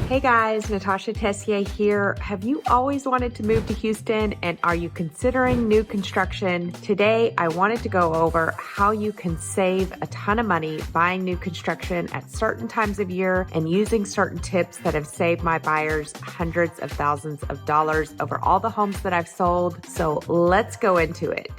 Hey guys, Natasha Tessier here. Have you always wanted to move to Houston and are you considering new construction? Today, I wanted to go over how you can save a ton of money buying new construction at certain times of year and using certain tips that have saved my buyers hundreds of thousands of dollars over all the homes that I've sold. So let's go into it.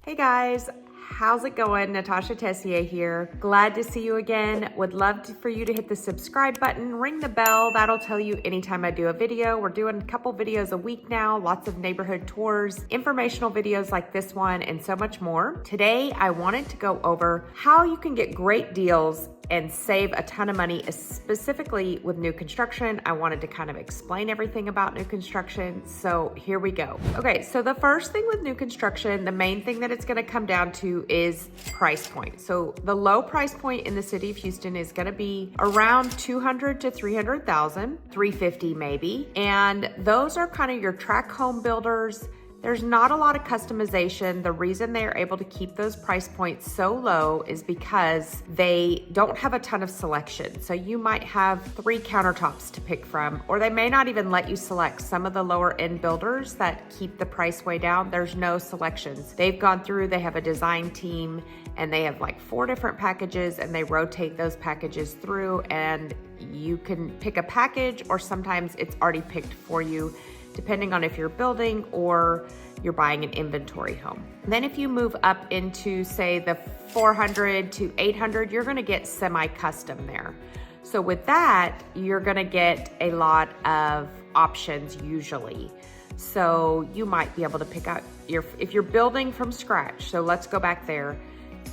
Hey guys. How's it going? Natasha Tessier here. Glad to see you again. Would love for you to hit the subscribe button, ring the bell. That'll tell you anytime I do a video. We're doing a couple videos a week now, lots of neighborhood tours, informational videos like this one, and so much more. Today, I wanted to go over how you can get great deals and save a ton of money, specifically with new construction. I wanted to kind of explain everything about new construction. So here we go. Okay, so the first thing with new construction, the main thing that it's gonna come down to is price point. So the low price point in the city of Houston is gonna be around 200 to 300,000, 350 maybe. And those are kind of your track home builders. There's not a lot of customization. The reason they are able to keep those price points so low is because they don't have a ton of selection. So you might have 3 countertops to pick from, or they may not even let you select. Some of the lower end builders that keep the price way down, there's no selections. They've gone through, they have a design team, and they have like 4 different packages, and they rotate those packages through, and you can pick a package, or sometimes it's already picked for you, depending on if you're building or you're buying an inventory home. And then if you move up into say the 400 to 800, you're gonna get semi-custom there. So with that, you're gonna get a lot of options usually. So you might be able to pick out if you're building from scratch. So let's go back there.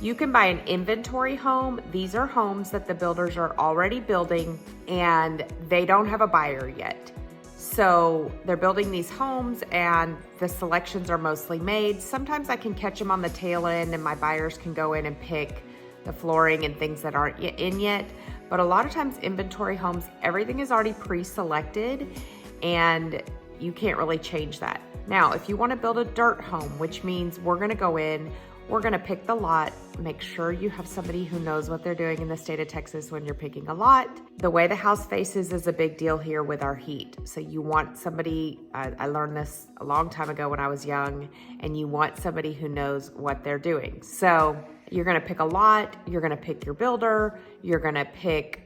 You can buy an inventory home. These are homes that the builders are already building and they don't have a buyer yet. So they're building these homes and the selections are mostly made. Sometimes I can catch them on the tail end and my buyers can go in and pick the flooring and things that aren't in yet. But a lot of times inventory homes, everything is already pre-selected and you can't really change that. Now, if you want to build a dirt home, which means we're going to go in, we're gonna pick the lot. Make sure you have somebody who knows what they're doing in the state of Texas when you're picking a lot. The way the house faces is a big deal here with our heat. So you want somebody, I learned this a long time ago when I was young, and you want somebody who knows what they're doing. So you're gonna pick a lot, you're gonna pick your builder, you're gonna pick,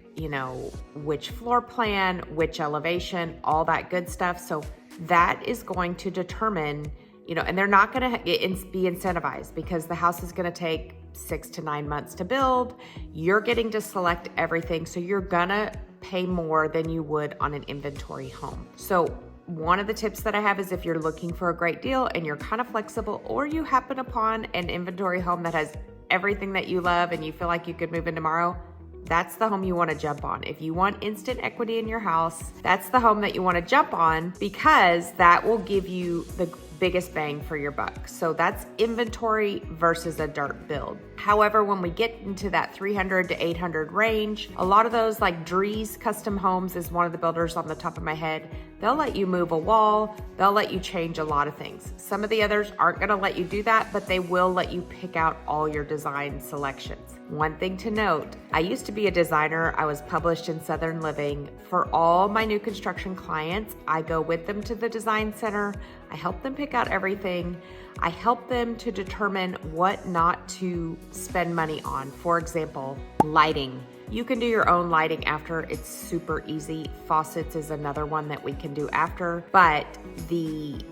which floor plan, which elevation, all that good stuff. So that is going to determine, and they're not gonna be incentivized because the house is gonna take 6 to 9 months to build. You're getting to select everything, so you're gonna pay more than you would on an inventory home. So one of the tips that I have is if you're looking for a great deal and you're kind of flexible, or you happen upon an inventory home that has everything that you love and you feel like you could move in tomorrow, that's the home you want to jump on. If you want instant equity in your house, that's the home that you want to jump on because that will give you the biggest bang for your buck. So that's inventory versus a dirt build. However, when we get into that 300 to 800 range, a lot of those like Drees Custom Homes is one of the builders on the top of my head. They'll let you move a wall. They'll let you change a lot of things. Some of the others aren't gonna let you do that, but they will let you pick out all your design selections. One thing to note, I used to be a designer. I was published in Southern Living. For all my new construction clients, I go with them to the design center. I help them pick out everything. I help them to determine what not to spend money on. For example, lighting. You can do your own lighting after. It's super easy. Faucets is another one that we can do after. But the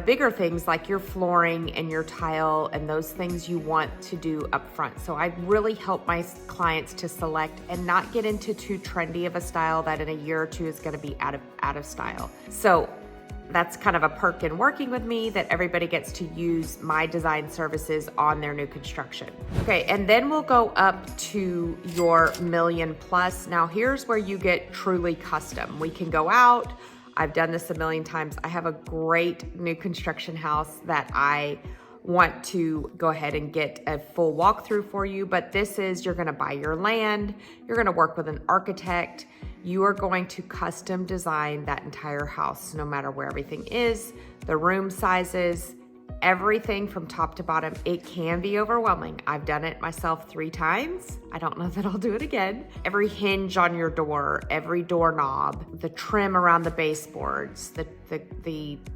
bigger things like your flooring and your tile and those things you want to do up front. So I really help my clients to select and not get into too trendy of a style that in a year or two is going to be out of style. So that's kind of a perk in working with me, that everybody gets to use my design services on their new construction. Okay, and then we'll go up to your million plus. Now here's where you get truly custom. We can go out. I've done this a million times. I have a great new construction house that I want to go ahead and get a full walkthrough for you, but this is, you're gonna buy your land, you're gonna work with an architect, you are going to custom design that entire house, no matter where everything is, the room sizes, everything from top to bottom. It can be overwhelming. I've done it myself 3 times. I don't know that I'll do it again. Every hinge on your door, every doorknob, the trim around the baseboards, the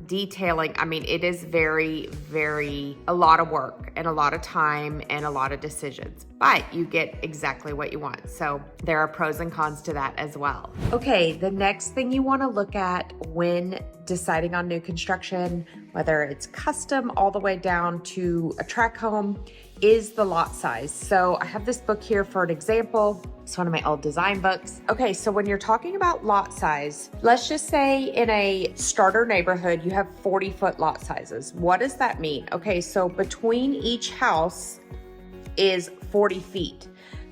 detailing. I mean, it is very a lot of work and a lot of time and a lot of decisions, but you get exactly what you want. So there are pros and cons to that as well. Okay, the next thing you want to look at when deciding on new construction, whether it's custom all the way down to a tract home, is the lot size. So I have this book here for an example. It's one of my old design books. Okay, so when you're talking about lot size, let's just say in a starter neighborhood, you have 40-foot lot sizes. What does that mean? Okay, so between each house is 40 feet.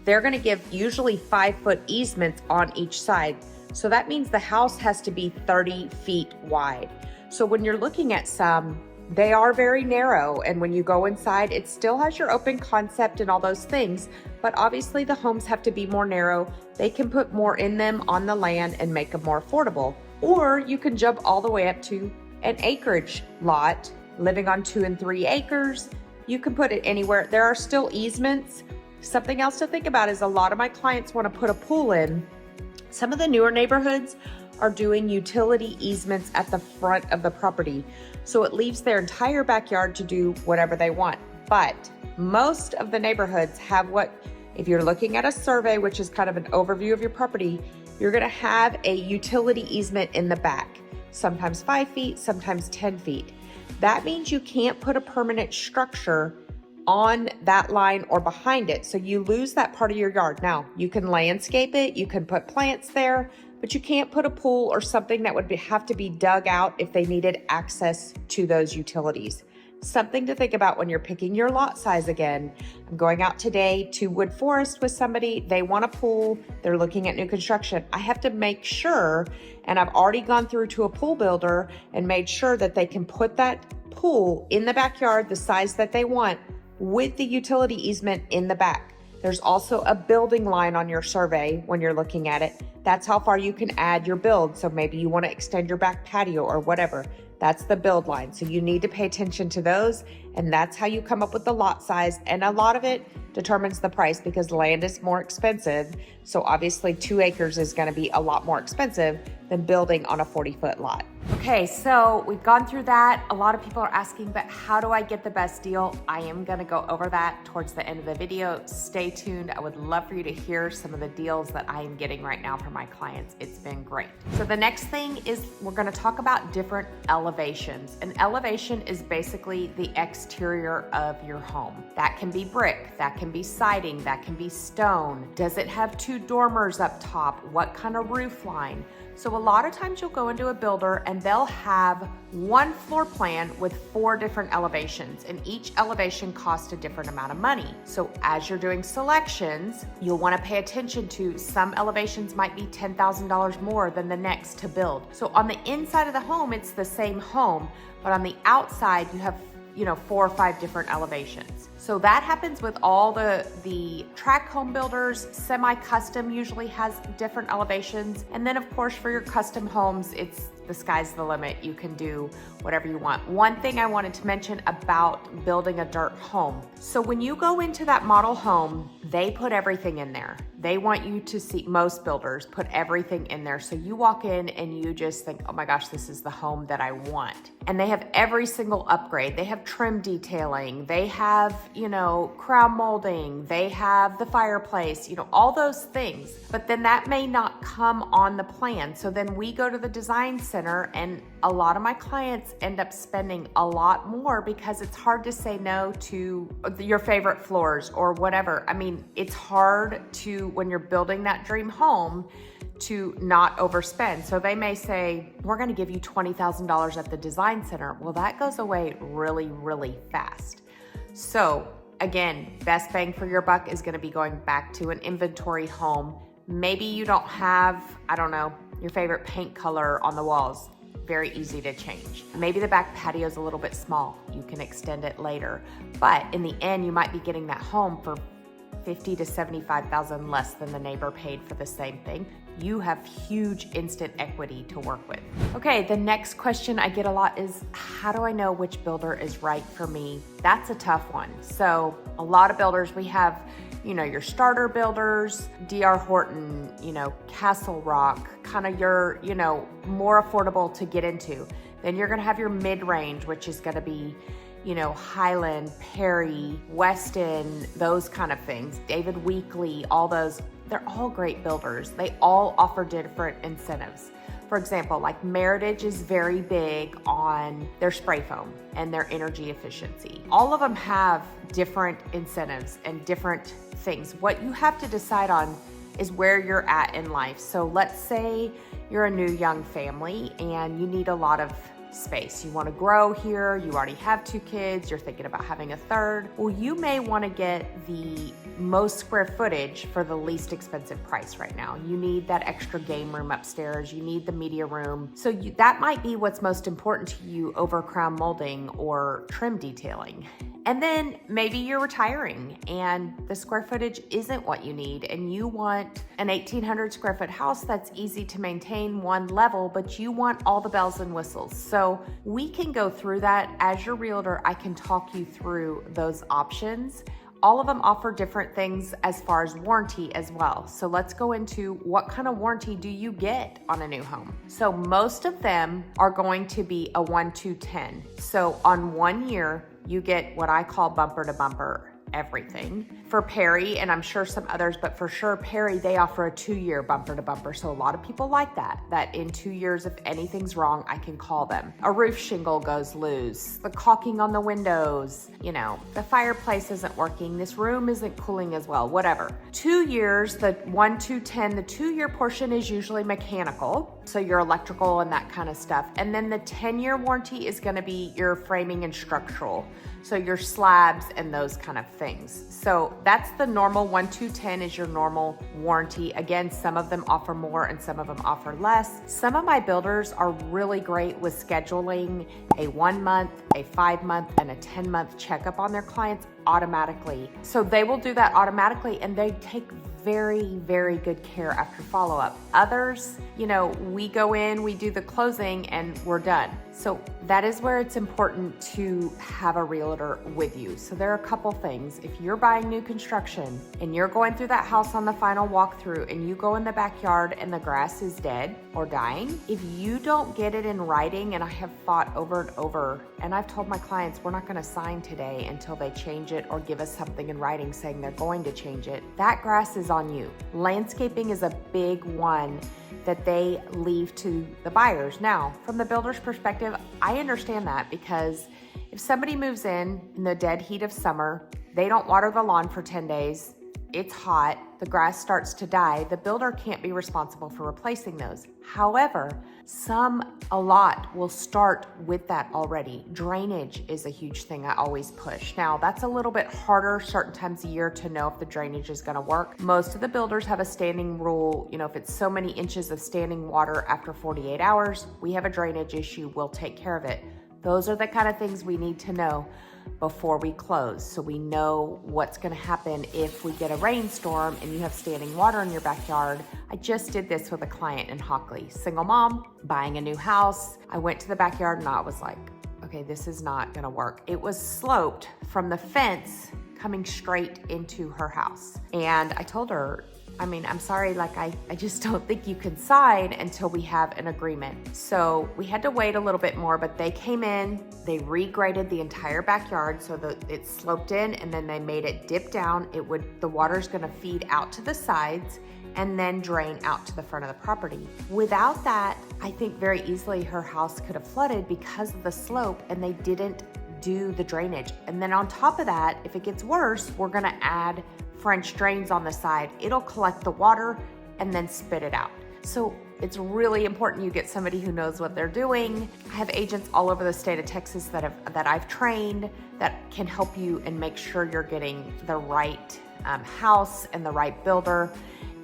They're gonna give usually 5-foot easements on each side. So that means the house has to be 30 feet wide. So when you're looking at some, they are very narrow, and when you go inside, it still has your open concept and all those things, but obviously the homes have to be more narrow. They can put more in them on the land and make them more affordable. Or you can jump all the way up to an acreage lot, living on 2 and 3 acres. You can put it anywhere. There are still easements. Something else to think about is a lot of my clients want to put a pool in. Some of the newer neighborhoods are doing utility easements at the front of the property. So it leaves their entire backyard to do whatever they want. But most of the neighborhoods have what, if you're looking at a survey, which is kind of an overview of your property, you're gonna have a utility easement in the back, sometimes 5 feet, sometimes 10 feet. That means you can't put a permanent structure on that line or behind it. So you lose that part of your yard. Now, you can landscape it, you can put plants there, but you can't put a pool or something that would have to be dug out if they needed access to those utilities. Something to think about when you're picking your lot size again. I'm going out today to Wood Forest with somebody. They want a pool. They're looking at new construction. I have to make sure, and I've already gone through to a pool builder and made sure that they can put that pool in the backyard, the size that they want, with the utility easement in the back. There's also a building line on your survey when you're looking at it. That's how far you can add your build. So maybe you want to extend your back patio or whatever. That's the build line. So you need to pay attention to those, and that's how you come up with the lot size. And a lot of it determines the price because land is more expensive. So obviously 2 acres is going to be a lot more expensive than building on a 40-foot lot. Okay, so we've gone through that. A lot of people are asking, but how do I get the best deal? I am gonna go over that towards the end of the video. Stay tuned. I would love for you to hear some of the deals that I am getting right now for my clients. It's been great. So the next thing is we're gonna talk about different elevations. An elevation is basically the exterior of your home. That can be brick, that can be siding, that can be stone. Does it have 2 dormers up top? What kind of roof line? So a lot of times you'll go into a builder and they'll have one floor plan with 4 different elevations, and each elevation costs a different amount of money. So as you're doing selections, you'll want to pay attention to some elevations might be $10,000 more than the next to build. So on the inside of the home, it's the same home, but on the outside you have 4 or 5 different elevations. So that happens with all the tract home builders. Semi-custom usually has different elevations. And then of course for your custom homes, it's the sky's the limit. You can do whatever you want. One thing I wanted to mention about building a dirt home. So when you go into that model home, they put everything in there. They want you to see, most builders put everything in there. So you walk in and you just think, oh my gosh, this is the home that I want. And they have every single upgrade. They have trim detailing. They have, crown molding. They have the fireplace, all those things. But then that may not come on the plan. So then we go to the design center, and a lot of my clients end up spending a lot more because it's hard to say no to your favorite floors or whatever. I mean, it's hard to, when you're building that dream home, to not overspend. So they may say, we're going to give you $20,000 at the design center. Well, that goes away really, really fast. So again, best bang for your buck is going to be going back to an inventory home. Maybe you don't have, your favorite paint color on the walls. Very easy to change. Maybe the back patio is a little bit small. You can extend it later. But in the end, you might be getting that home for 50 to 75,000 less than the neighbor paid for the same thing, you have huge instant equity to work with. Okay, the next question I get a lot is, how do I know which builder is right for me? That's a tough one. So a lot of builders, we have, your starter builders, D.R. Horton, Castle Rock, kind of your, more affordable to get into. Then you're gonna have your mid-range, which is gonna be, Highland, Perry, Weston, those kind of things. David Weekley, all those, they're all great builders. They all offer different incentives. For example, like Meritage is very big on their spray foam and their energy efficiency. All of them have different incentives and different things. What you have to decide on is where you're at in life. So let's say you're a new young family and you need a lot of space. You want to grow here, you already have 2 kids, you're thinking about having a third. Well, you may want to get the most square footage for the least expensive price right now. You need that extra game room upstairs, you need the media room. So that might be what's most important to you over crown molding or trim detailing. And then maybe you're retiring and the square footage isn't what you need and you want an 1,800 square foot house that's easy to maintain, one level, but you want all the bells and whistles. So we can go through that. As your realtor, I can talk you through those options. All of them offer different things as far as warranty as well. So let's go into what kind of warranty do you get on a new home. So most of them are going to be a 1-2-10. So on 1 year, you get what I call bumper to bumper everything. For Perry, and I'm sure some others, but for sure Perry, they offer a 2-year bumper to bumper. So a lot of people like that in 2 years, if anything's wrong, I can call them. A roof shingle goes loose, the caulking on the windows, the fireplace isn't working, this room isn't cooling as well, whatever. 2 years, the 1-2-10, the 2-year portion is usually mechanical. So your electrical and that kind of stuff. And then the 10-year warranty is gonna be your framing and structural. So your slabs and those kind of things. So that's the normal 1-2-10 is your normal warranty. Again, some of them offer more and some of them offer less. Some of my builders are really great with scheduling a 1 month, a 5 month, and a 10-month checkup on their clients automatically. So they will do that automatically and they take very, very good care after follow-up. Others, we go in, we do the closing and we're done. So that is where it's important to have a realtor with you. So there are a couple things. If you're buying new construction and you're going through that house on the final walkthrough and you go in the backyard and the grass is dead or dying, if you don't get it in writing, and I have fought over and over, and I've told my clients, we're not gonna sign today until they change it or give us something in writing saying they're going to change it. That grass is on you. Landscaping is a big one that they leave to the buyers. Now, from the builder's perspective, I understand that because if somebody moves in the dead heat of summer, they don't water the lawn for 10 days, it's hot, the grass starts to die, the builder can't be responsible for replacing those. However, a lot will start with that already. Drainage is a huge thing I always push. Now, that's a little bit harder certain times a year to know if the drainage is gonna work. Most of the builders have a standing rule, if it's so many inches of standing water after 48 hours, we have a drainage issue, we'll take care of it. Those are the kind of things we need to know before we close, so we know what's going to happen if we get a rainstorm and you have standing water in your backyard. I just did this with a client in Hockley, single mom, buying a new house. I went to the backyard and I was like, okay, this is not going to work. It was sloped from the fence coming straight into her house. And I told her, I'm sorry, I just don't think you can sign until we have an agreement. So we had to wait a little bit more, but they came in, they regraded the entire backyard so that it sloped in, and then they made it dip down. The water's gonna feed out to the sides and then drain out to the front of the property. Without that, I think very easily her house could have flooded because of the slope, and they didn't do the drainage. And then on top of that, if it gets worse, we're gonna add French drains on the side. It'll collect the water and then spit it out. So it's really important you get somebody who knows what they're doing. I have agents all over the state of Texas that I've trained that can help you and make sure you're getting the right house and the right builder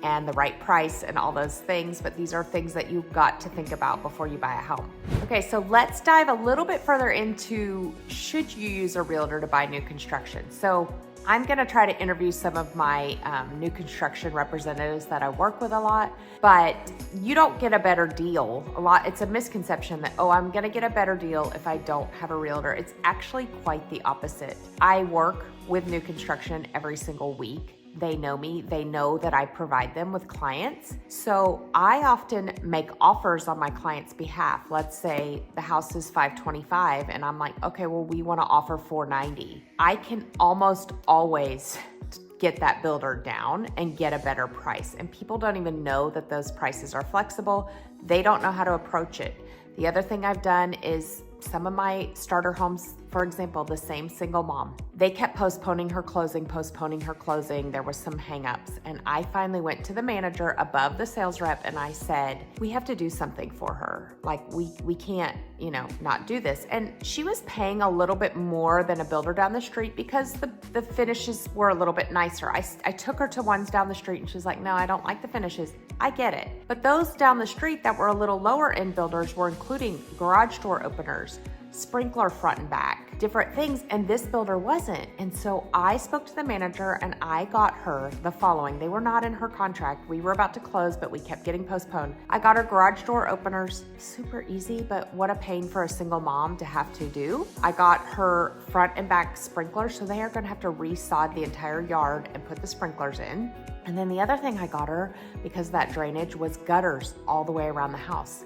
and the right price and all those things. But these are things that you've got to think about before you buy a home. Okay, so let's dive a little bit further into, should you use a realtor to buy new construction? So I'm gonna try to interview some of my new construction representatives that I work with a lot, but you don't get a better deal. It's a misconception that, oh, I'm gonna get a better deal if I don't have a realtor. It's actually quite the opposite. I work with new construction every single week. They know me, they know that I provide them with clients. So I often make offers on my client's behalf. Let's say the house is $525 and I'm like, okay, well, we wanna offer $490. I can almost always get that builder down and get a better price. And people don't even know that those prices are flexible. They don't know how to approach it. The other thing I've done is some of my starter homes, for example, the same single mom, they kept postponing her closing. There was some hangups. And I finally went to the manager above the sales rep and I said, we have to do something for her. Like we can't, not do this. And she was paying a little bit more than a builder down the street because the finishes were a little bit nicer. I took her to ones down the street and she's like, no, I don't like the finishes. I get it. But those down the street that were a little lower end builders were including garage door openers, sprinkler front and back, different things, and this builder wasn't. And so I spoke to the manager and I got her the following. They were not in her contract. We were about to close, but we kept getting postponed. I got her garage door openers, super easy, but what a pain for a single mom to have to do. I got her front and back sprinklers, so they are gonna have to resod the entire yard and put the sprinklers in. And then the other thing I got her, because that drainage, was gutters all the way around the house.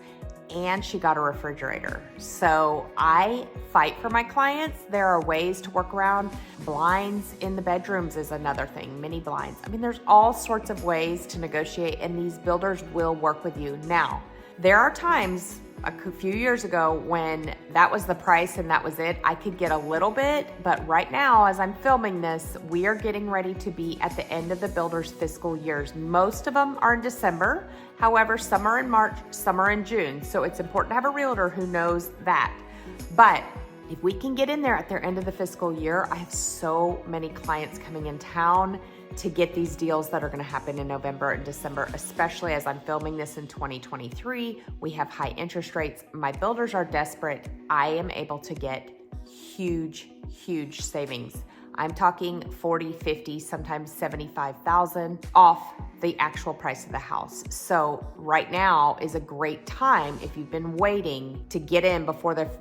And she got a refrigerator. So I fight for my clients. There are ways to work around. Blinds in the bedrooms is another thing, mini blinds. I mean, there's all sorts of ways to negotiate and these builders will work with you. Now, there are times a few years ago when that was the price and that was it. I could get a little bit, but right now, as I'm filming this, we are getting ready to be at the end of the builders' fiscal years. Most of them are in December. However, some are in March, some are in June. So it's important to have a realtor who knows that. But if we can get in there at their end of the fiscal year, I have so many clients coming in town to get these deals that are going to happen in November and December, especially as I'm filming this in 2023. We have high interest rates. My builders are desperate. I am able to get huge, huge savings. I'm talking 40, 50, sometimes 75,000 off the actual price of the house. So right now is a great time if you've been waiting to get in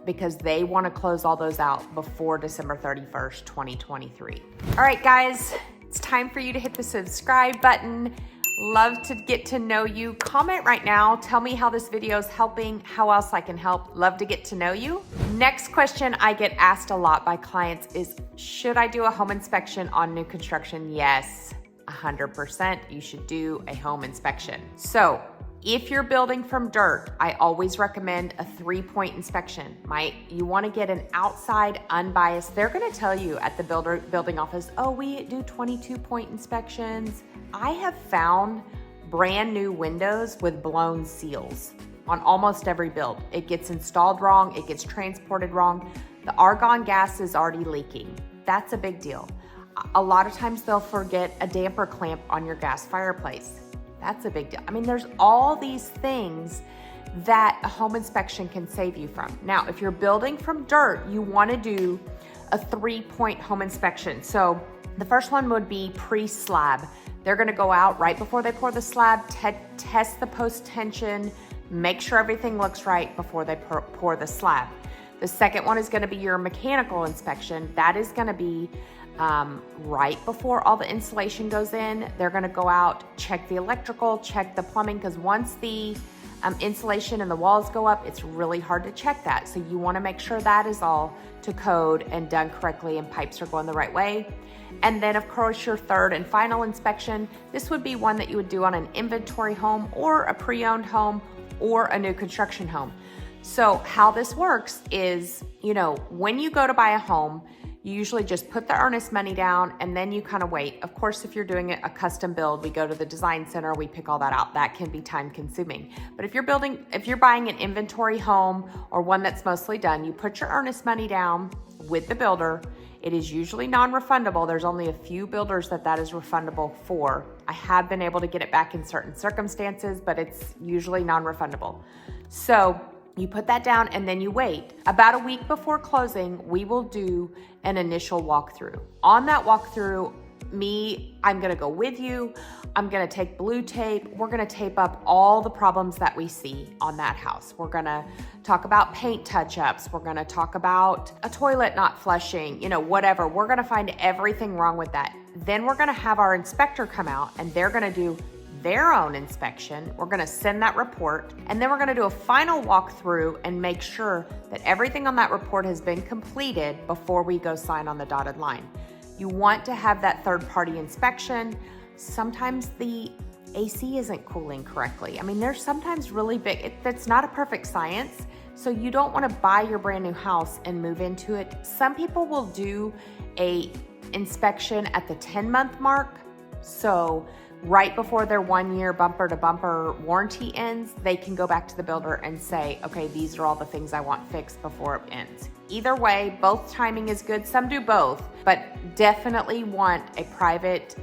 because they want to close all those out before December 31st, 2023. All right, guys, it's time for you to hit the subscribe button. Love to get to know you. Comment right now. Tell me how this video is helping, how else I can help. Love to get to know you. Next question I get asked a lot by clients is, should I do a home inspection on new construction? Yes, 100%. You should do a home inspection. So if you're building from dirt, I always recommend a 3-point inspection. You want to get an outside, unbiased. They're going to tell you at the building office, oh, we do 22-point inspections. I have found brand new windows with blown seals on almost every build. It gets installed wrong, it gets transported wrong. The argon gas is already leaking. That's a big deal. A lot of times they'll forget a damper clamp on your gas fireplace. That's a big deal. I mean, there's all these things that a home inspection can save you from. Now, if you're building from dirt, you want to do a 3-point home inspection. So the first one would be pre-slab. They're going to go out right before they pour the slab, test the post-tension, make sure everything looks right before they pour the slab. The second one is going to be your mechanical inspection. That is going to be right before all the insulation goes in. They're going to go out, check the electrical, check the plumbing, because once the insulation and the walls go up, it's really hard to check that. So you want to make sure that is all to code and done correctly and pipes are going the right way. And then of course your third and final inspection, this would be one that you would do on an inventory home or a pre-owned home or a new construction home. So how this works is, when you go to buy a home, you usually just put the earnest money down and then you kind of wait. Of course, if you're doing a custom build, we go to the design center, we pick all that out. That can be time consuming. But if you're buying an inventory home or one that's mostly done, you put your earnest money down with the builder. It is usually non-refundable. There's only a few builders that is refundable for. I have been able to get it back in certain circumstances, but it's usually non-refundable. So You put that down and then you wait. About a week before closing, we will do an initial walkthrough. On that walkthrough, I'm gonna go with you. I'm gonna take blue tape. We're gonna tape up all the problems that we see on that house. We're gonna talk about paint touch-ups. We're gonna talk about a toilet not flushing, whatever. We're gonna find everything wrong with that. Then we're gonna have our inspector come out and they're gonna do their own inspection. We're gonna send that report, and then we're gonna do a final walkthrough and make sure that everything on that report has been completed before we go sign on the dotted line. You want to have that third-party inspection. Sometimes the AC isn't cooling correctly. I mean, there's sometimes really big, that's not a perfect science. So you don't want to buy your brand new house and move into it. Some people will do a inspection at the 10-month mark. So right before their 1 year bumper to bumper warranty ends, they can go back to the builder and say, okay, these are all the things I want fixed before it ends. Either way, both timing is good. Some do both, but definitely want a private,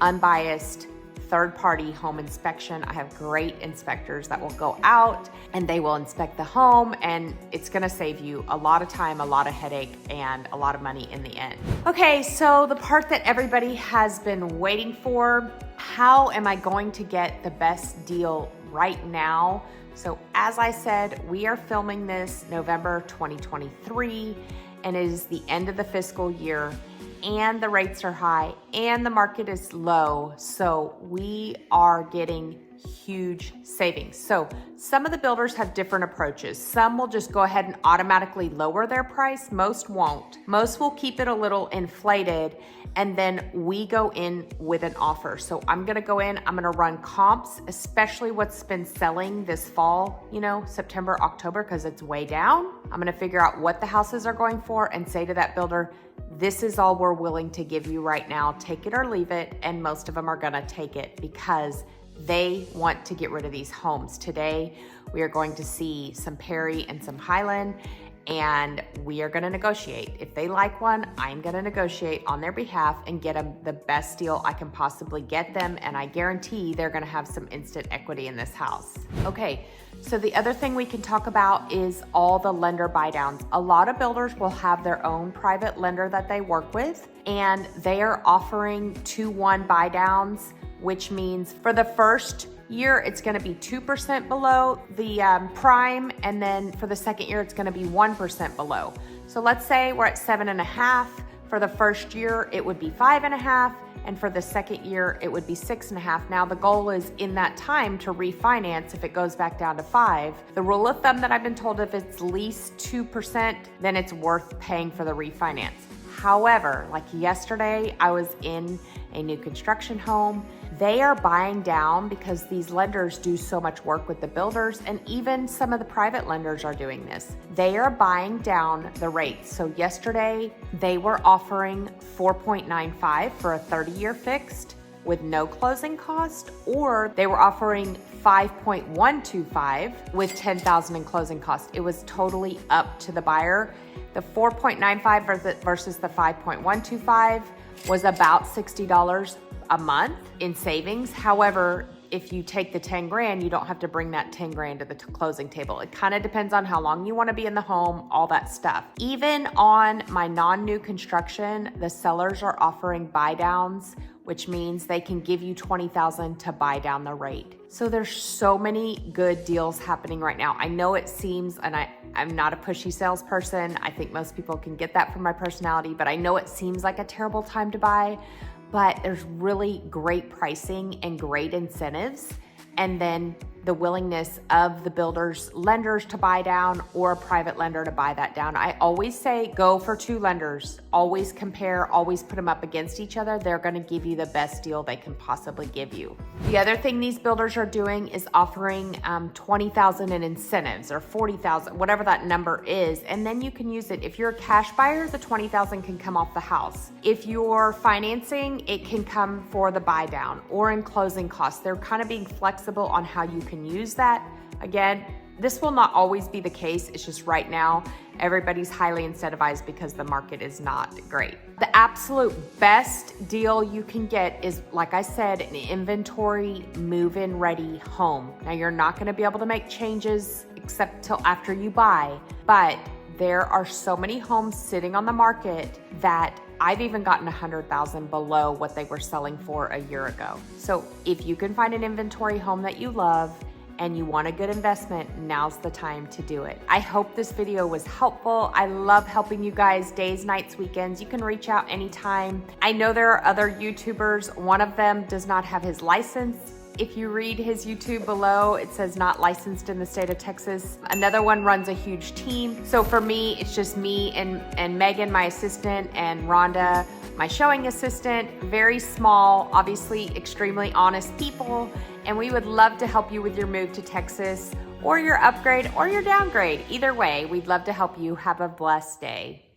unbiased, third-party home inspection. I have great inspectors that will go out and they will inspect the home, and it's gonna save you a lot of time, a lot of headache, and a lot of money in the end. Okay, so the part that everybody has been waiting for, how am I going to get the best deal right now? So as I said, we are filming this November 2023, and it is the end of the fiscal year, and the rates are high and the market is low. So we are getting huge savings. So some of the builders have different approaches. Some will just go ahead and automatically lower their price. Most won't. Most will keep it a little inflated, and then we go in with an offer. So I'm gonna go in, I'm gonna run comps, especially what's been selling this fall, September, October, because it's way down. I'm gonna figure out what the houses are going for and say to that builder, this is all we're willing to give you right now. Take it or leave it. And most of them are gonna take it because they want to get rid of these homes. Today, we are going to see some Perry and some Highland, and we are gonna negotiate. If they like one, I'm gonna negotiate on their behalf and get them the best deal I can possibly get them, and I guarantee they're gonna have some instant equity in this house. Okay, so the other thing we can talk about is all the lender buydowns. A lot of builders will have their own private lender that they work with, and they are offering 2-1 buydowns, which means for the first year, it's gonna be 2% below the prime, and then for the second year, it's gonna be 1% below. So let's say we're at 7.5. For the first year, it would be 5.5, and for the second year, it would be 6.5. Now the goal is in that time to refinance if it goes back down to 5. The rule of thumb that I've been told, if it's least 2%, then it's worth paying for the refinance. However, like yesterday, I was in a new construction home. They are buying down because these lenders do so much work with the builders, and even some of the private lenders are doing this. They are buying down the rates. So yesterday, they were offering 4.95 for a 30-year fixed with no closing cost, or they were offering 5.125 with 10,000 in closing cost. It was totally up to the buyer. The 4.95 versus the 5.125 was about $60 a month in savings. However, if you take the 10 grand, you don't have to bring that 10 grand to the closing table. It kind of depends on how long you want to be in the home, all that stuff. Even on my non-new construction, the sellers are offering buy downs, which means they can give you $20,000 to buy down the rate. So there's so many good deals happening right now. I know it seems, and I'm not a pushy salesperson. I think most people can get that from my personality, but I know it seems like a terrible time to buy, but there's really great pricing and great incentives. And then the willingness of the builders, lenders to buy down, or a private lender to buy that down. I always say go for 2 lenders. Always compare, always put them up against each other. They're gonna give you the best deal they can possibly give you. The other thing these builders are doing is offering $20,000 in incentives, or $40,000, whatever that number is, and then you can use it. If you're a cash buyer, the $20,000 can come off the house. If you're financing, it can come for the buy down or in closing costs. They're kind of being flexible on how you can use that. Again, This will not always be the case. It's just right now, everybody's highly incentivized because the market is not great. The absolute best deal you can get is, like I said, an inventory move-in ready home. Now, you're not gonna be able to make changes except till after you buy, but there are so many homes sitting on the market that I've even gotten 100,000 below what they were selling for a year ago. So if you can find an inventory home that you love and you want a good investment, now's the time to do it. I hope this video was helpful. I love helping you guys days, nights, weekends. You can reach out anytime. I know there are other YouTubers. One of them does not have his license. If you read his YouTube below, it says not licensed in the state of Texas. Another one runs a huge team. So for me, it's just me and Megan, my assistant, and Rhonda, my showing assistant. Very small, obviously extremely honest people. And we would love to help you with your move to Texas or your upgrade or your downgrade. Either way, we'd love to help you. Have a blessed day.